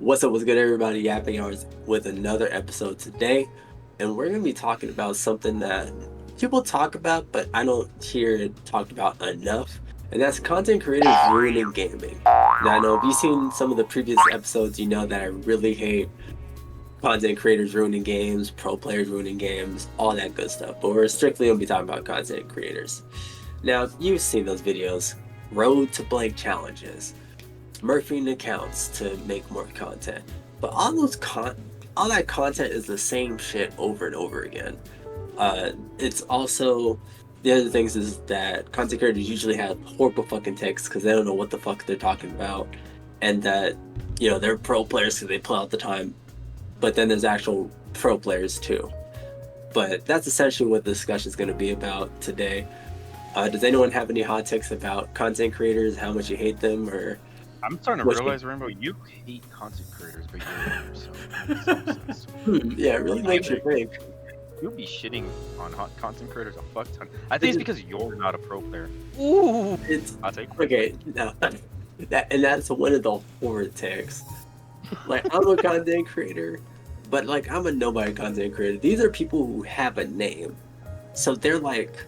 What's good, everybody? Yapping hours with another episode today, and we're gonna be talking about something that people talk about, but I don't hear it talked about enough, and that's content creators ruining gaming. Now, I know if you've seen some of the previous episodes, you know that I really hate content creators ruining games, pro players ruining games, all that good stuff. But we're strictly gonna be talking about content creators. Now, you've seen those videos, road to blank challenges, smurfing accounts to make more content, but all that content is the same shit over and over again. It's also the other things is that content creators usually have horrible fucking text because they don't know what the fuck they're talking about, and that they're pro players because they play out the time, but then there's actual pro players too. But that's essentially what the discussion is going to be about today. Does anyone have any hot takes about content creators, how much you hate them, or I'm starting to realize, Rainbow, you hate content creators, but you're yourself. Yeah, it really makes you think. You'll be shitting on hot content creators a fuck ton. I think it's because you're not a pro player. Ooh, I'll take okay. No, that's one of the horror takes. Like, I'm a content creator, but like I'm a nobody content creator. These are people who have a name, so they're like,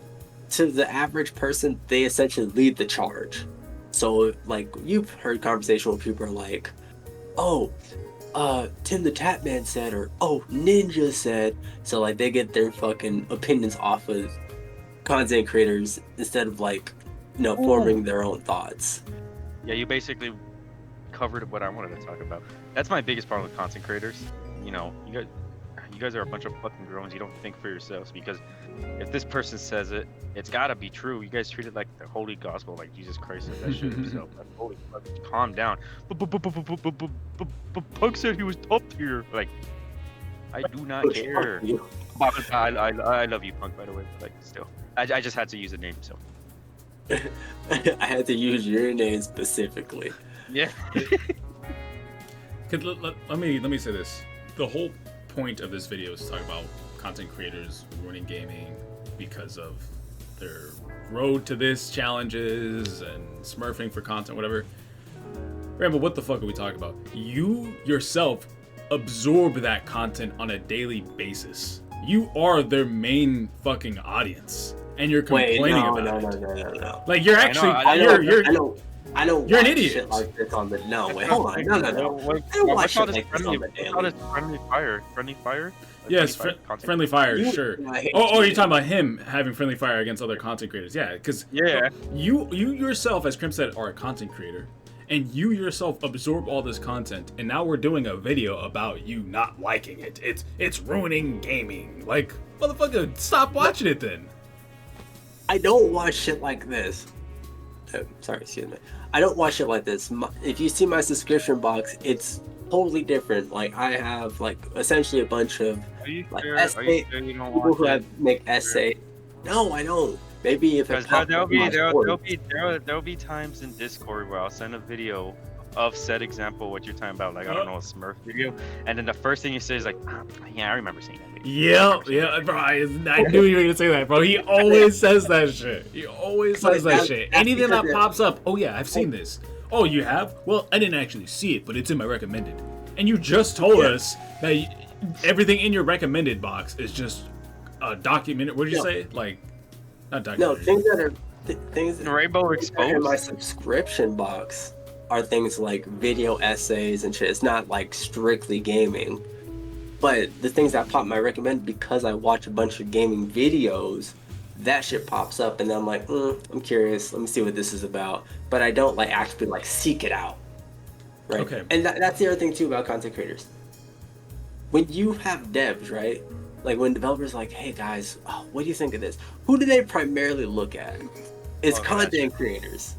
to the average person, they essentially lead the charge. So, like, you've heard conversation where people are like, oh, Tim the Tatman said, or, oh, Ninja said. So, like, they get their fucking opinions off of content creators instead of, like, forming their own thoughts. Yeah, you basically covered what I wanted to talk about. That's my biggest problem with content creators. You guys are a bunch of fucking drones. You don't think for yourselves, because if this person says it, it's gotta be true. You guys treat it like the holy gospel, like Jesus Christ said that shit himself. Like, holy fuck, calm down. Punk said he was top tier. Like, I do not care. I love you, Punk, by the way. Like, still, I just had to use a name, so. I had to use your name specifically. Yeah. Let me say this. The whole point of this video is to talk about content creators ruining gaming because of their road to this challenges and smurfing for content, whatever. Rainbow, what the fuck are we talking about? You yourself absorb that content on a daily basis. You are their main fucking audience, and you're complaining about it. No. Like, you're actually, I don't You're watch an idiot. Shit like this on the wait, hold on. No. I don't watch shit like this on the daily. Friendly fire? Yes, friendly fire, sure. Oh, you're talking about him having friendly fire against other content creators. Yeah, because you yourself, as Crim said, are a content creator, and you yourself absorb all this content, and now we're doing a video about you not liking it. It's ruining gaming. Like, motherfucker, stop watching it then. I don't watch shit like this. Sorry, excuse me. I don't watch shit like this. If you see my subscription box, it's totally different. Like, I have like essentially a bunch of like essay people who make essay. No, I don't. Maybe if it there'll be times in Discord where I'll send a video of said example, what you're talking about, like, I don't know, a Smurf video, and then the first thing you say is like, yeah, I remember seeing that video. Yeah, bro, I knew you were gonna say that, bro. He always says that shit. He always says that shit. Anything that pops up, oh yeah, I've seen this. Oh, you have? Well, I didn't actually see it, but it's in my recommended. And you just told us that everything in your recommended box is just documented. What did you say? Like, not documented. No, things that are things that Rainbow exposed in my subscription box are things like video essays and shit. It's not like strictly gaming, but the things that pop my recommend, because I watch a bunch of gaming videos, that shit pops up, and then I'm like, I'm curious. Let me see what this is about. But I don't like actually like seek it out, right? Okay. And that's the other thing too about content creators. When you have devs, right? Like, when developers are like, hey guys, what do you think of this? Who do they primarily look at? It's content creators.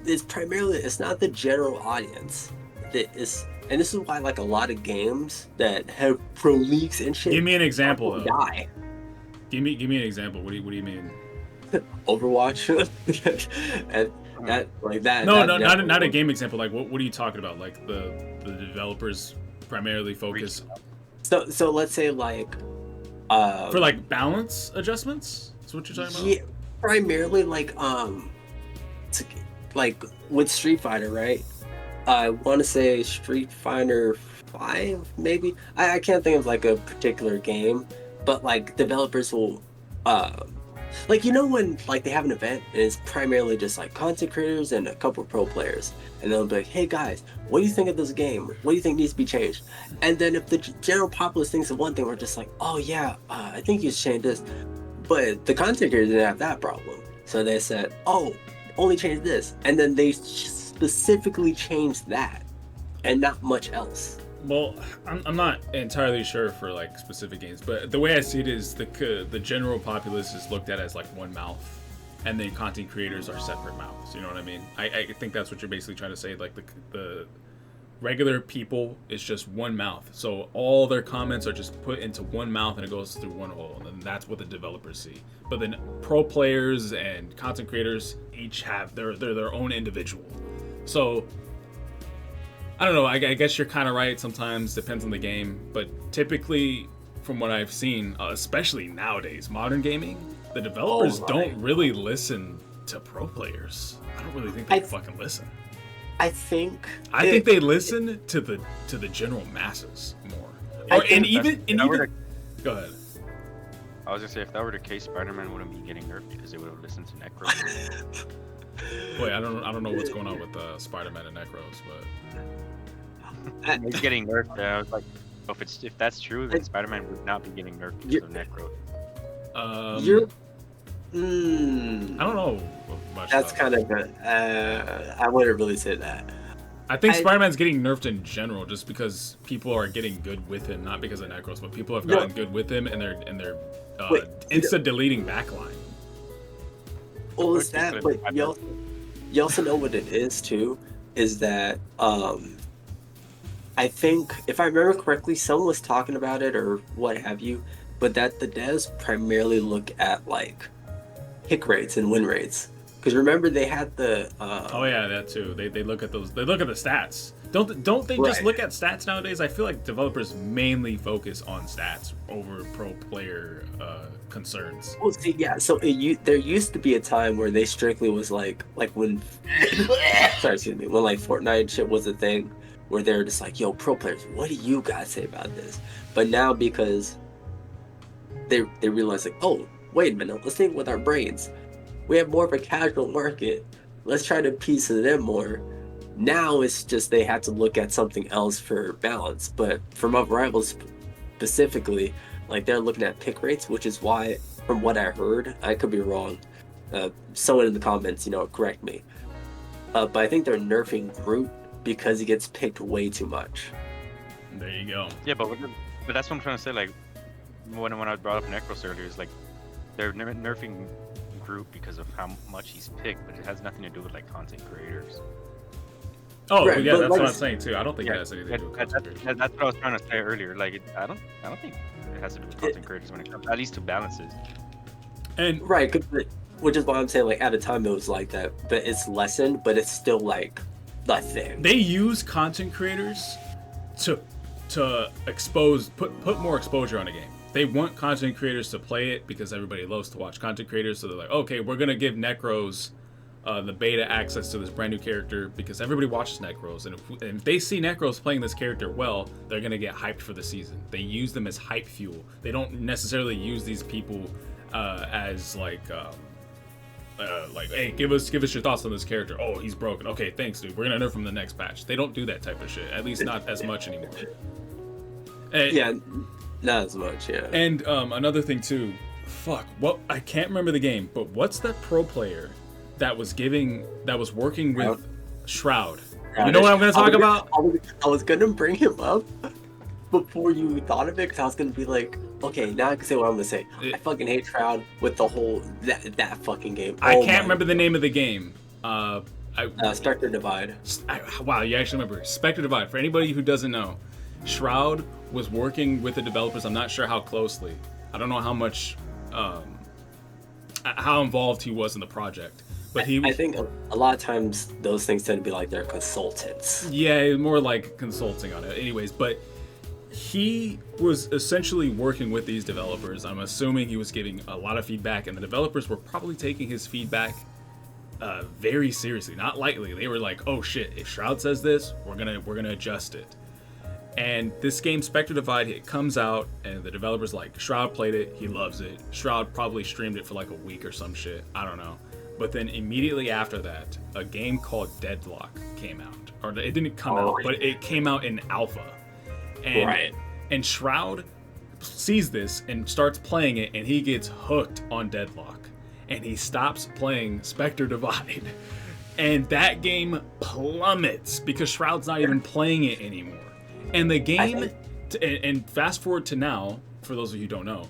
It's not the general audience. And this is why, like, a lot of games that have pro leaks and shit. Give me an example. Though. Die. Give me an example. What do you mean? Overwatch. And that like that. No, not a game example. Like, what are you talking about? Like the developers primarily focus. So let's say like. For like balance adjustments. That's what you're talking about. Yeah, primarily like with Street Fighter, right? I want to say Street Fighter 5, maybe. I can't think of like a particular game, but like developers will, uh, like when like they have an event and it's primarily just like content creators and a couple of pro players, and they'll be like, "Hey guys, what do you think of this game? What do you think needs to be changed?" And then if the general populace thinks of one thing, we're just like, "Oh yeah, I think you should change this." But the content creators didn't have that problem, so they said, "Oh, only change this," and then they specifically changed that, and not much else. Well, I'm not entirely sure for like specific games, but the way I see it is the general populace is looked at as like one mouth, and then content creators are separate mouths. You know what I mean? I think that's what you're basically trying to say. Like the regular people is just one mouth, so all their comments are just put into one mouth and it goes through one hole, and that's what the developers see. But then pro players and content creators each have their own individual. So I don't know. I guess you're kind of right. Sometimes depends on the game, but typically, from what I've seen, especially nowadays, modern gaming, the developers don't really listen to pro players. I don't really think they fucking listen. I think they listen to the general masses more. Go ahead. I was gonna say, if that were the case, Spider-Man wouldn't be getting nerfed because they would have listened to Necro. Wait, I don't know what's going on with Spider-Man and Necros, but he's getting nerfed. I was like, if that's true, then Spider-Man would not be getting nerfed because of Necro. I don't know much. That's kind of good. I wouldn't really say that. I think Spider-Man's getting nerfed in general, just because people are getting good with him, not because of Necros, but people have gotten good with him, and they're insta deleting backline. Well, it's that, but you also know what it is too, is that I think, if I remember correctly, someone was talking about it or what have you, but that the devs primarily look at like pick rates and win rates. Because remember they had the oh yeah, that too. They look at those. They look at the stats. Don't they just look at stats nowadays? I feel like developers mainly focus on stats over pro player concerns. Well, see, yeah. So there used to be a time where they strictly was like when sorry, excuse me, when like Fortnite shit was a thing, where they're just like, "Yo, pro players, what do you guys say about this?" But now, because they realize like, "Oh, wait a minute, let's think with our brains. We have more of a casual market. Let's try to piece it in more." Now it's just they had to look at something else for balance. But for MarvelRivals specifically, like they're looking at pick rates, which is why, from what I heard, I could be wrong. Someone in the comments, correct me. But I think they're nerfing Groot because he gets picked way too much. There you go. Yeah, but that's what I'm trying to say. Like when I brought up Necros earlier, is like they're nerfing Groot because of how much he's picked, but it has nothing to do with like content creators. Oh, right, yeah, that's like, what I'm saying too. I don't think it has anything to do with content creators. That's what I was trying to say earlier. Like, I don't think it has to do with content creators when it comes, at least to balances. And right, which is why I'm saying like at a time it was like that, but it's lessened, but it's still like the thing. They use content creators to expose, put more exposure on a game. They want content creators to play it because everybody loves to watch content creators. So they're like, okay, we're gonna give Necros the beta access to this brand new character because everybody watches Necros, and if they see Necros playing this character well, they're gonna get hyped for the season. They use them as hype fuel. They don't necessarily use these people as like, hey, give us your thoughts on this character. Oh, he's broken. Okay, thanks, dude. We're gonna nerf him the next patch. They don't do that type of shit. At least not as much anymore. And, yeah, not as much. Yeah. And another thing too. I can't remember the game, but what's that pro player that was working with Shroud? You know what I'm gonna talk about? I was gonna bring him up before you thought of it, because I was gonna be like, okay, now I can say what I'm gonna say. I fucking hate Shroud with the whole that fucking game. I can't remember the name of the game. Spectre Divide. Wow, you actually remember Spectre Divide. For anybody who doesn't know, Shroud was working with the developers. I'm not sure how closely. I don't know how much, how involved he was in the project. But I think a lot of times those things tend to be like they're consultants. Yeah, more like consulting on it. Anyways, but he was essentially working with these developers. I'm assuming he was giving a lot of feedback, and the developers were probably taking his feedback very seriously, not lightly. They were like, "Oh shit! If Shroud says this, we're gonna adjust it." And this game, Spectre Divide, it comes out, and the developer's like, Shroud played it, he loves it. Shroud probably streamed it for like a week or some shit. I don't know. But then immediately after that, a game called Deadlock came out. Or it didn't come out, but it came out in alpha. And Shroud sees this and starts playing it, and he gets hooked on Deadlock. And he stops playing Spectre Divide. And that game plummets because Shroud's not even playing it anymore. And the game, and fast forward to now, for those of you who don't know,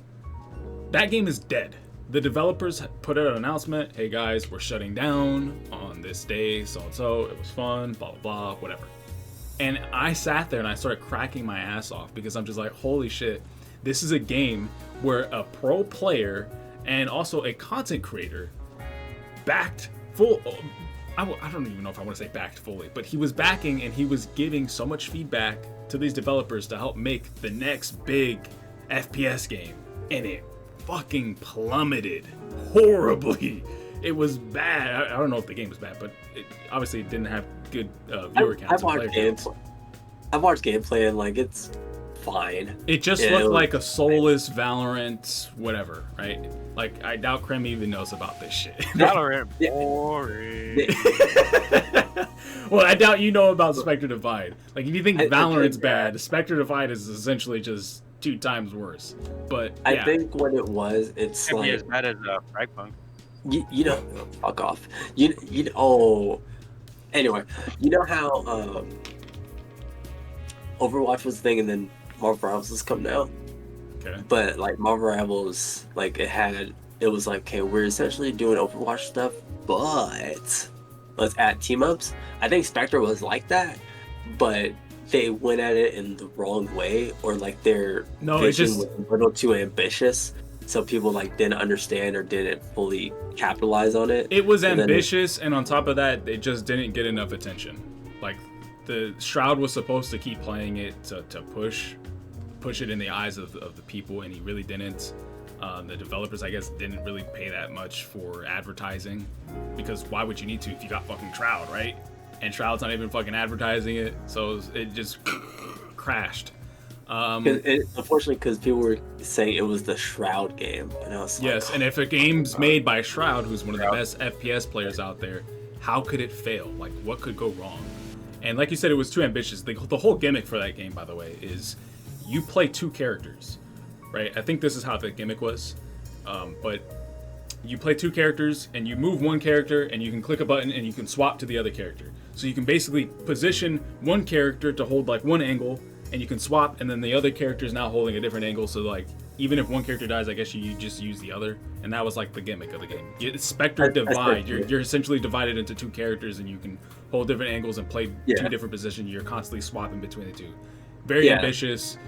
that game is dead. The developers put out an announcement, hey guys, we're shutting down on this day, so-and-so, it was fun, blah, blah, blah, whatever. And I sat there and I started cracking my ass off because I'm just like, holy shit, this is a game where a pro player and also a content creator backed full... I don't even know if I want to say backed fully, but he was backing and he was giving so much feedback to these developers to help make the next big FPS game. And it fucking plummeted horribly. It was bad. I don't know if the game was bad, but it obviously didn't have good viewer counts. I've watched gameplay and like it's fine. It just looked like a soulless Valorant whatever, right? Like, I doubt Krem even knows about this shit. Valorant boring. Well, I doubt you know about Spectre Divide. Like, if you think Valorant's bad, Spectre Divide is essentially just 2 times worse. But yeah. I think what it was, it's like... as bad as Fragpunk. You know, fuck off. Anyway, you know how Overwatch was the thing and then MarvelRivals was coming out? Okay. But like MarvelRivals, like it was like, okay, we're essentially doing Overwatch stuff, but let's add team ups. I think Spectre was like that, but they went at it in the wrong way, or like their vision was a little too ambitious, so people like didn't understand or didn't fully capitalize on it. It was ambitious, and on top of that, it just didn't get enough attention. Like, the Shroud was supposed to keep playing it to push it in the eyes of the people, and he really didn't. The developers, I guess, didn't really pay that much for advertising, because why would you need to if you got fucking Shroud, right? And Shroud's not even fucking advertising it, so it just crashed. Unfortunately, because people were saying it was the Shroud game, and I was like, yes, and if a game's made by Shroud, who's one of the best FPS players out there, how could it fail? Like, what could go wrong? And like you said, it was too ambitious. The whole gimmick for that game, by the way, is you play 2 characters, right? I think this is how the gimmick was, but you play 2 characters, and you move one character, and you can click a button, and you can swap to the other character. So you can basically position one character to hold like one angle, and you can swap, and then the other character is now holding a different angle. So like, even if one character dies, I guess you just use the other, and that was like the gimmick of the game. It's Spectre Divide. You're essentially divided into 2 characters, and you can hold different angles and play 2 different positions. You're constantly swapping between the 2. Very ambitious.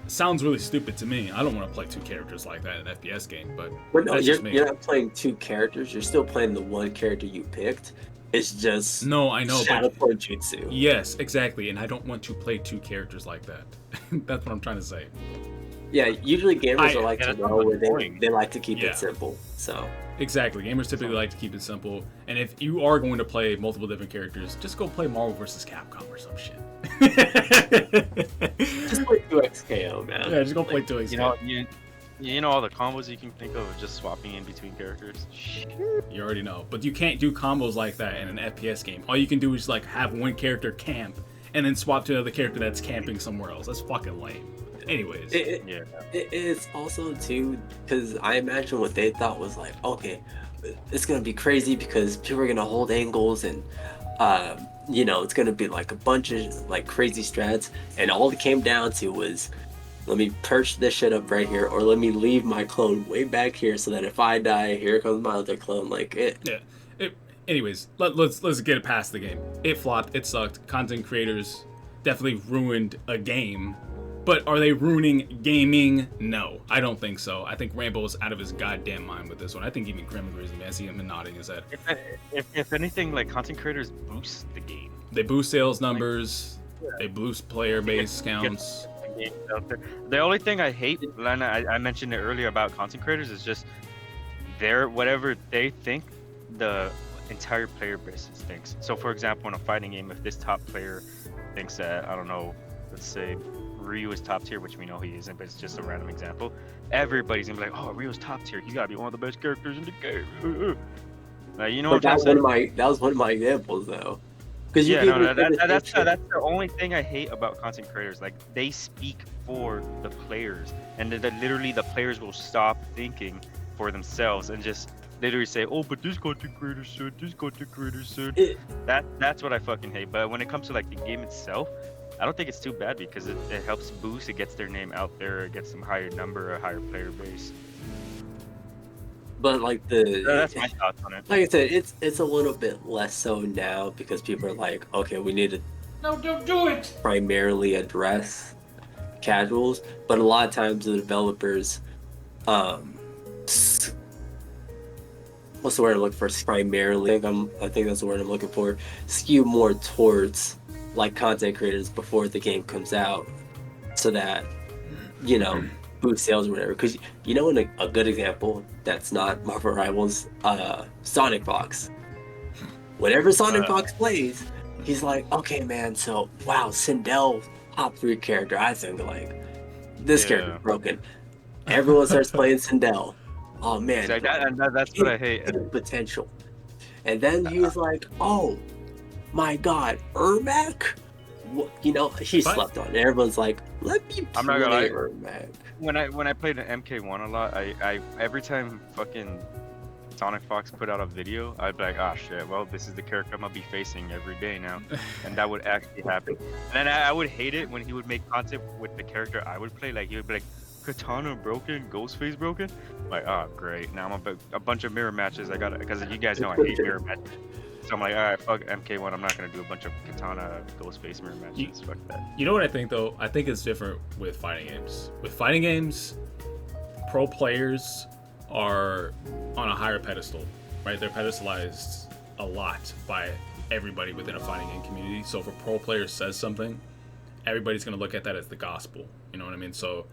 Sounds really stupid to me. I don't want to play 2 characters like that in an FPS game, but no, you're not playing 2 characters. You're still playing the one character you picked. It's just I know, Shadow Point Jutsu. Yes, exactly, and I don't want to play 2 characters like that. That's what I'm trying to say. Yeah, usually gamers are like to know where they like to keep it simple. So exactly, gamers typically like to keep it simple. And if you are going to play multiple different characters, just go play Marvel vs. Capcom or some shit. Just play 2XKO, man. Yeah, just go play 2XKO. You know all the combos you can think of just swapping in between characters? You already know. But you can't do combos like that in an FPS game. All you can do is like have one character camp and then swap to another character that's camping somewhere else. That's fucking lame. Anyways. It is also, too, because I imagine what they thought was like, okay, it's going to be crazy because people are going to hold angles and, it's going to be like a bunch of like crazy strats. And all it came down to was, let me perch this shit up right here, or let me leave my clone way back here so that if I die, here comes my other clone. Like it. Yeah. Anyways, let's get it past the game. It flopped. It sucked. Content creators definitely ruined a game. But are they ruining gaming? No, I don't think so. I think Rainbow is out of his goddamn mind with this one. I think even Krim agrees with me. I see him nodding his head. If anything, like, content creators boost the game. They boost sales numbers. They boost player base counts. The only thing I hate, and I mentioned it earlier about content creators, is just whatever they think entire player base thinks. So, for example, in a fighting game, if this top player thinks that, I don't know, let's say Ryu is top tier, which we know he isn't, but it's just a random example, everybody's gonna be like, oh, Ryu's top tier. He's gotta be one of the best characters in the game. Like, you know what I'm saying? That was one of my examples, though. Because yeah, no, that's the only thing I hate about content creators. Like, they speak for the players, and then literally the players will stop thinking for themselves and just literally say, oh, but this content creator said, this content creator said. That's what I fucking hate. But when it comes to like the game itself, I don't think it's too bad because it helps boost. It gets their name out there. It gets them higher number, a higher player base. But like that's my thoughts on it. Like I said, it's a little bit less so now because people are like, okay, we need to don't do it. primarily address casuals, but a lot of times the developers, what's the word I'm looking for? Primarily, I think that's the word I'm looking for. Skew more towards like content creators before the game comes out, so that boost sales or whatever. Because a good example that's not Marvel Rivals, Sonic Fox. Whenever Sonic Fox plays, he's like, okay, man. So wow, Sindel top 3 character. I think like this character's broken. Everyone starts playing Sindel. Oh man, that's what I hate. Potential. And then he's like, oh my god, Ermac. He slept on it. Everyone's like, let me play. I'm not gonna lie. Ermac. When I played an MK1 a lot, I every time fucking Sonic Fox put out a video, I'd be like, ah, shit, well, this is the character I'm gonna be facing every day now. And that would actually happen. And then I would hate it when he would make content with the character I would play. Like, he would be like, Katana broken, Ghostface broken. Like, oh, great. Now I'm a bunch of mirror matches. I got it, because you guys know I hate mirror matches. So I'm like, all right, fuck MK1. I'm not gonna do a bunch of Katana, Ghostface mirror matches. Fuck that. You know what I think though? I think it's different with fighting games. With fighting games, pro players are on a higher pedestal, right? They're pedestalized a lot by everybody within a fighting game community. So if a pro player says something, everybody's gonna look at that as the gospel. You know what I mean? So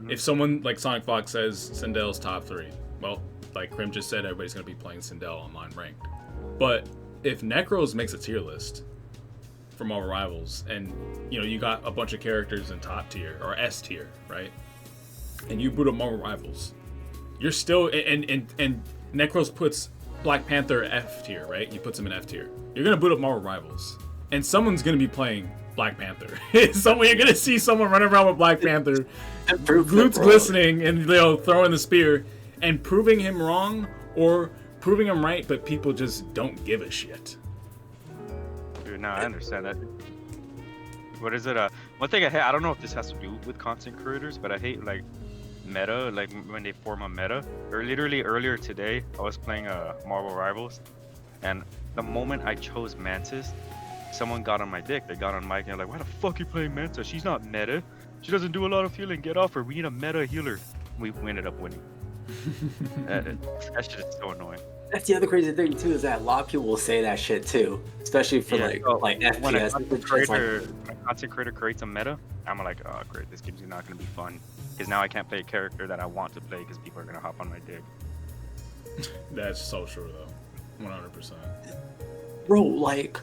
if someone like Sonic Fox says Sindel's top 3, well, like Crim just said, everybody's gonna be playing Sindel online ranked. But if Necros makes a tier list for Marvel Rivals, and you got a bunch of characters in top tier or S tier, right? And you boot up Marvel Rivals, you're still and Necros puts Black Panther F tier, right? He puts him in F tier. You're gonna boot up Marvel Rivals, and someone's gonna be playing Black Panther. You're gonna see someone running around with Black Panther, glutes glistening, and throwing the spear, and proving him wrong or proving him right, but people just don't give a shit. Dude, no, I understand that. What is it? One thing I hate, I don't know if this has to do with content creators, but I hate like meta, like when they form a meta. Or literally earlier today, I was playing Marvel Rivals, and the moment I chose Mantis, someone got on my dick. They got on mic and they're like, why the fuck you playing Mantis? She's not meta. She doesn't do a lot of healing. Get off her. We need a meta healer. We ended up winning. That shit is so annoying. That's the other crazy thing too, is that a lot of people will say that shit too, especially for like FPS. When a content creator creates a meta, I'm like, oh great, this game's not gonna be fun because now I can't play a character that I want to play because people are gonna hop on my dick. That's so true though, 100%. Bro, like,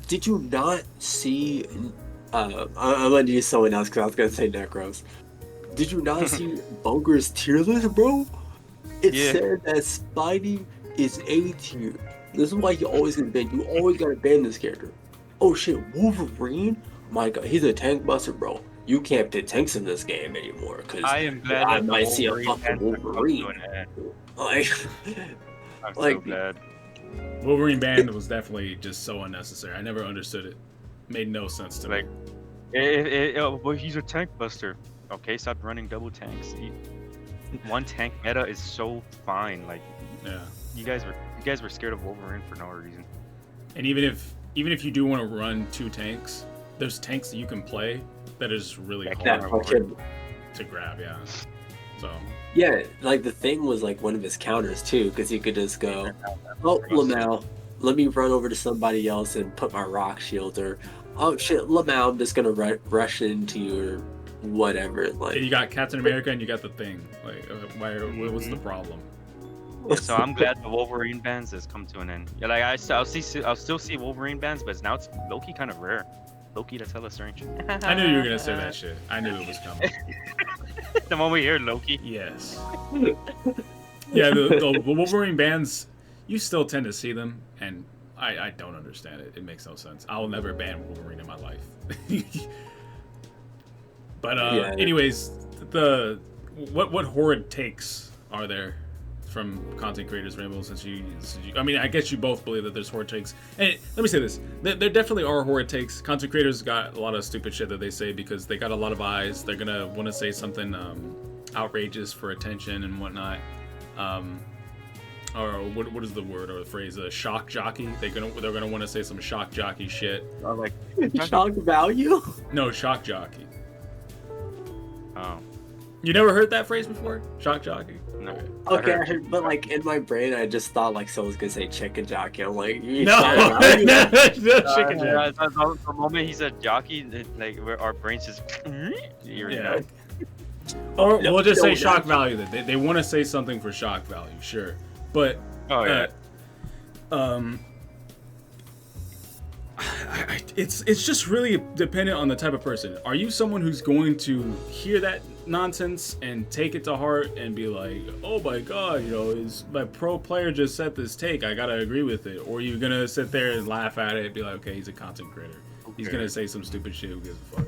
did you not see? I'm gonna use someone else because I was gonna say Necros. Did you not see Bunker's tier list, bro? It said that Spidey is A tier. This is why you always gonna ban. You always gotta ban this character. Oh shit, Wolverine? My god, he's a tank buster, bro. You can't pit tanks in this game anymore. Cause I am glad I might see a fucking Wolverine. Like, I'm so glad. Wolverine ban was definitely just so unnecessary. I never understood it. Made no sense to me. Well, he's a tank buster. Okay, stop running double tanks. One tank meta is so fine. Like, yeah, you guys were scared of Wolverine for no reason. And even if you do want to run 2 tanks, there's tanks that you can play that is really hard to grab. Yeah. So. Yeah, like the thing was like one of his counters too, because you could just go, oh Lamau, let me run over to somebody else and put my rock shield, or oh shit, Lamau, I'm just gonna rush into you, or whatever. Like, and you got Captain America and you got the Thing. Like, what's the problem? So I'm glad the Wolverine bans has come to an end. Yeah, like I'll still see Wolverine bans, but now it's low-key kind of rare. Low-key, that's hella strange. I knew you were gonna say that shit. I knew it was coming. The moment we hear Loki. Yes. Yeah, the Wolverine bans, you still tend to see them, and I don't understand it. It makes no sense. I'll never ban Wolverine in my life. But anyways, what horrid takes are there from content creators, Rainbow? Since you, I mean, I guess you both believe that there's horrid takes. And let me say this: there definitely are horrid takes. Content creators got a lot of stupid shit that they say because they got a lot of eyes. They're gonna want to say something outrageous for attention and whatnot. Or what is the word or the phrase? A shock jockey. They're gonna want to say some shock jockey shit. Like Shock value? No, shock jockey. Oh. You never heard that phrase before? Shock jockey? No. Okay, I heard, but like in my brain, I just thought like someone's gonna say chicken jockey. I'm like, you No, shock no, value? chicken jockey. The moment he said jockey, like our brains just. Yeah. Or we'll just say no, shock value. Then they want to say something for shock value, sure, but Oh yeah. It's just really dependent on the type of person. Are you someone who's going to hear that nonsense and take it to heart and be like, oh my god, you know, is my pro player just said this take, I gotta agree with it? Or are you gonna sit there and laugh at it and be like, okay, he's a content creator, he's gonna say some stupid shit, who gives a fuck?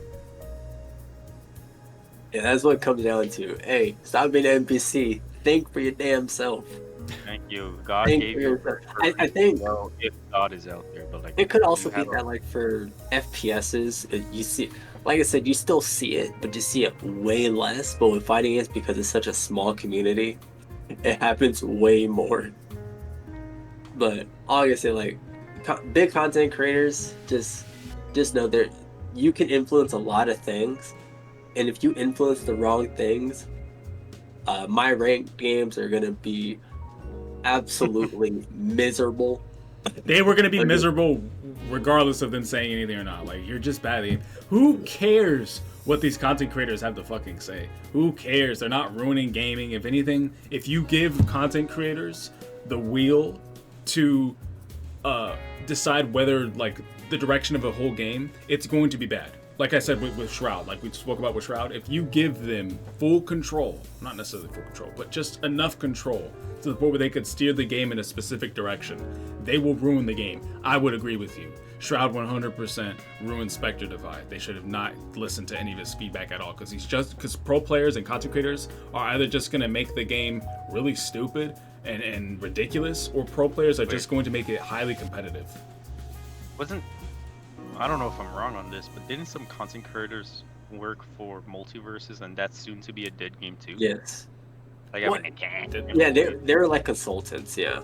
Yeah, that's what it comes down to. Hey, stop being an NPC. Think for your damn self. Thank you. God Think gave for you. yourself. I think Well, if God is out there, but like it could also you be have that like for FPSs, you see, like I said, you still see it, but you see it way less. But with fighting games, because it's such a small community, it happens way more. But all I can say, like, big content creators, just know that you can influence a lot of things, and if you influence the wrong things, my ranked games are gonna be absolutely miserable. They were gonna be miserable regardless of them saying anything or not. Like, you're just bad at the game. Who cares what these content creators have to fucking say? Who cares? They're not ruining gaming. If anything, if you give content creators the wheel to decide whether, like, the direction of a whole game, it's going to be bad. Like I said with Shroud, like we spoke about with Shroud, if you give them full control, not necessarily full control, but just enough control to the point where they could steer the game in a specific direction, they will ruin the game. I would agree with you. Shroud 100% ruined Spectre Divide. They should have not listened to any of his feedback at all, because pro players and content creators are either just going to make the game really stupid and ridiculous, or pro players are just going to make it highly competitive. I don't know if I'm wrong on this, but didn't some content creators work for Multiverses, and that's soon to be a dead game too? Yes. Like, I mean, Yeah, they're like consultants. Yeah.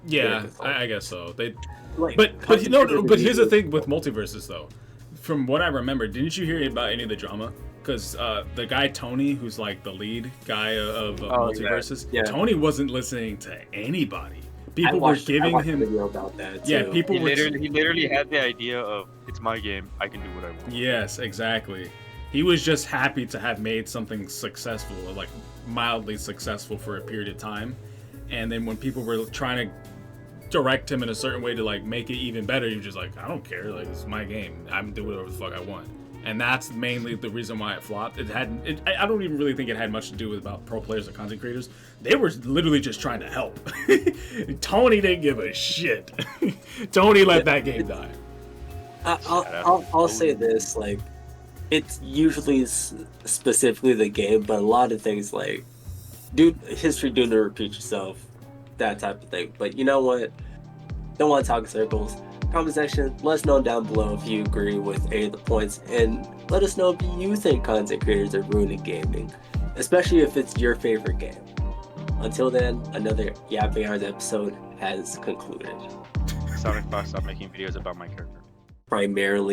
Yeah, I guess so. They, Like, but here's the thing with Multiverses though. From what I remember, didn't you hear about any of the drama? Because the guy Tony, who's like the lead guy of Multiverses, yeah. Tony wasn't listening to anybody. People were giving him. Video about that too. Yeah, people he were. literally had the idea of, it's my game, I can do what I want. Yes, exactly. He was just happy to have made something successful, or like mildly successful for a period of time, and then when people were trying to direct him in a certain way to like make it even better, he was just like, I don't care, like, it's my game, I'm doing whatever the fuck I want. And that's mainly the reason why it flopped. I don't even really think it had much to do with about pro players or content creators. They were literally just trying to help. Tony didn't give a shit. Tony let that game die. I'll say this, like, it's usually specifically the game, but a lot of things like, history do not repeat yourself, that type of thing. But you know what? Don't want to talk in circles. Comment section, let us know down below if you agree with any of the points, and let us know if you think content creators are ruining gaming, especially if it's your favorite game. Until then, another Yapping Hours episode has concluded. Sonic Fox stopped making videos about my character. Primarily